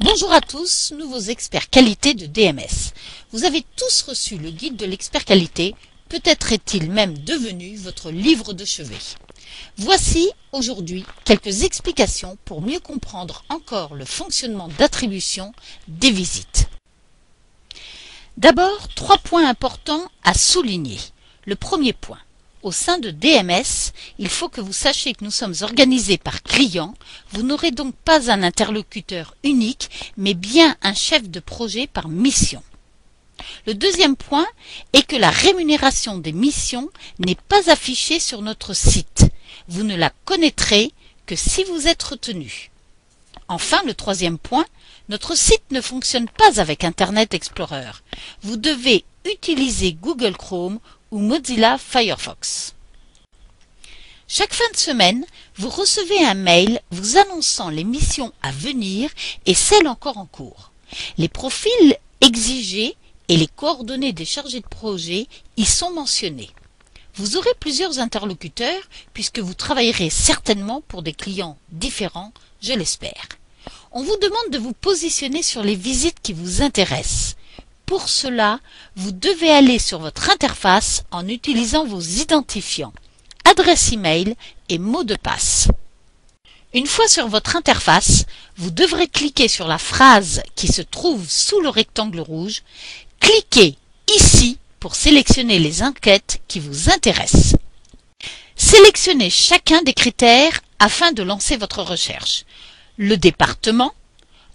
Bonjour à tous, nouveaux experts qualité de DMS. Vous avez tous reçu le guide de l'expert qualité, peut-être est-il même devenu votre livre de chevet. Voici aujourd'hui quelques explications pour mieux comprendre encore le fonctionnement d'attribution des visites. D'abord, 3 points importants à souligner. Le premier point. Au sein de DMS, il faut que vous sachiez que nous sommes organisés par client. Vous n'aurez donc pas un interlocuteur unique, mais bien un chef de projet par mission. Le deuxième point est que la rémunération des missions n'est pas affichée sur notre site. Vous ne la connaîtrez que si vous êtes retenu. Enfin, le troisième point, notre site ne fonctionne pas avec Internet Explorer. Vous devez utiliser Google Chrome ou Mozilla Firefox. Chaque fin de semaine, vous recevez un mail vous annonçant les missions à venir et celles encore en cours. Les profils exigés et les coordonnées des chargés de projet y sont mentionnés. Vous aurez plusieurs interlocuteurs puisque vous travaillerez certainement pour des clients différents, je l'espère. On vous demande de vous positionner sur les visites qui vous intéressent. Pour cela, vous devez aller sur votre interface en utilisant vos identifiants, adresse email et mot de passe. Une fois sur votre interface, vous devrez cliquer sur la phrase qui se trouve sous le rectangle rouge. Cliquez ici pour sélectionner les enquêtes qui vous intéressent. Sélectionnez chacun des critères afin de lancer votre recherche. Le département,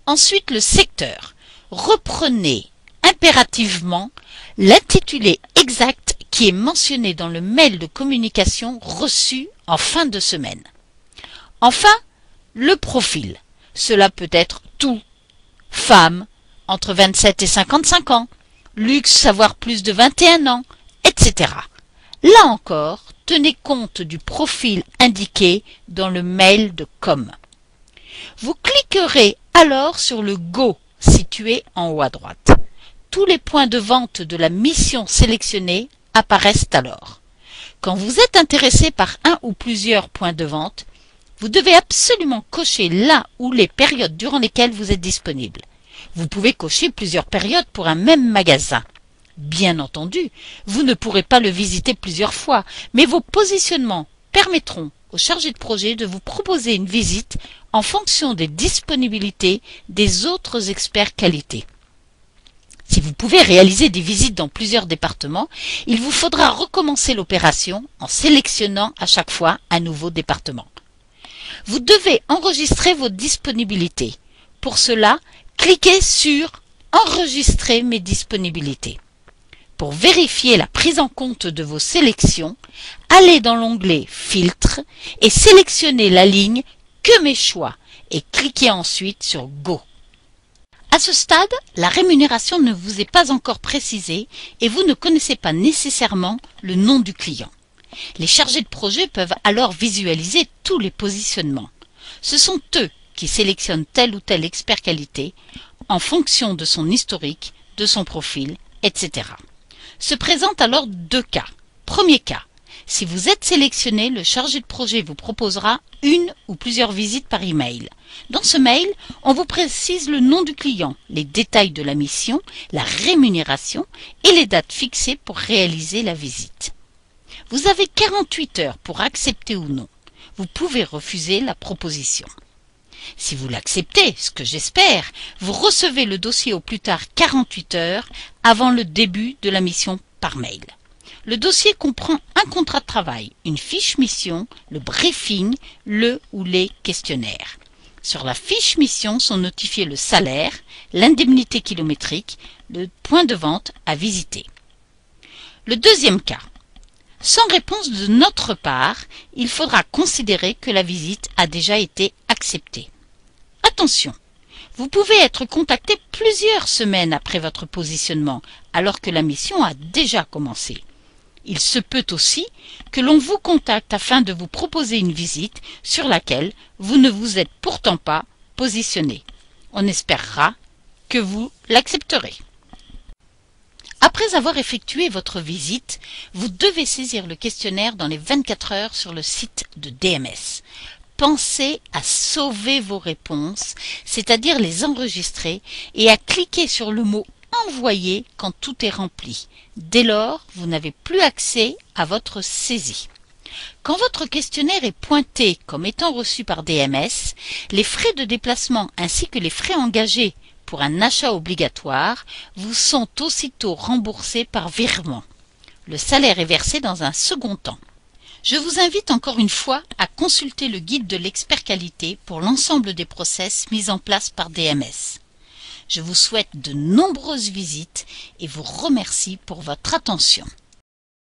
ensuite le secteur. Reprenez impérativement l'intitulé exact qui est mentionné dans le mail de communication reçu en fin de semaine. Enfin, le profil. Cela peut être tout. Femme, entre 27 et 55 ans. Luxe, avoir plus de 21 ans, etc. Là encore, tenez compte du profil indiqué dans le mail de com. Vous cliquerez alors sur le Go situé en haut à droite. Tous les points de vente de la mission sélectionnée apparaissent alors. Quand vous êtes intéressé par un ou plusieurs points de vente, vous devez absolument cocher la ou les périodes durant lesquelles vous êtes disponible. Vous pouvez cocher plusieurs périodes pour un même magasin. Bien entendu, vous ne pourrez pas le visiter plusieurs fois, mais vos positionnements permettront aux chargés de projet de vous proposer une visite en fonction des disponibilités des autres experts qualité. Si vous pouvez réaliser des visites dans plusieurs départements, il vous faudra recommencer l'opération en sélectionnant à chaque fois un nouveau département. Vous devez enregistrer vos disponibilités. Pour cela, cliquez sur « Enregistrer mes disponibilités ». Pour vérifier la prise en compte de vos sélections, allez dans l'onglet « Filtre » et sélectionnez la ligne « Que mes choix » et cliquez ensuite sur « Go ». À ce stade, la rémunération ne vous est pas encore précisée et vous ne connaissez pas nécessairement le nom du client. Les chargés de projet peuvent alors visualiser tous les positionnements. Ce sont eux qui sélectionnent tel ou tel expert qualité en fonction de son historique, de son profil, etc. Se présentent alors 2 cas. Premier cas, si vous êtes sélectionné, le chargé de projet vous proposera une ou plusieurs visites par email. Dans ce mail, on vous précise le nom du client, les détails de la mission, la rémunération et les dates fixées pour réaliser la visite. Vous avez 48 heures pour accepter ou non. Vous pouvez refuser la proposition. Si vous l'acceptez, ce que j'espère, vous recevez le dossier au plus tard 48 heures avant le début de la mission par mail. Le dossier comprend un contrat de travail, une fiche mission, le briefing, le ou les questionnaires. Sur la fiche mission sont notifiés le salaire, l'indemnité kilométrique, le point de vente à visiter. Le deuxième cas. Sans réponse de notre part, il faudra considérer que la visite a déjà été acceptée. Attention, vous pouvez être contacté plusieurs semaines après votre positionnement, alors que la mission a déjà commencé. Il se peut aussi que l'on vous contacte afin de vous proposer une visite sur laquelle vous ne vous êtes pourtant pas positionné. On espérera que vous l'accepterez. Après avoir effectué votre visite, vous devez saisir le questionnaire dans les 24 heures sur le site de DMS. pensez à sauver vos réponses, c'est-à-dire les enregistrer, et à cliquer sur le mot Envoyer quand tout est rempli. Dès lors, vous n'avez plus accès à votre saisie. Quand votre questionnaire est pointé comme étant reçu par DMS, les frais de déplacement ainsi que les frais engagés pour un achat obligatoire vous sont aussitôt remboursés par virement. Le salaire est versé dans un second temps. Je vous invite encore une fois à consulter le guide de l'expert qualité pour l'ensemble des process mis en place par DMS. Je vous souhaite de nombreuses visites et vous remercie pour votre attention.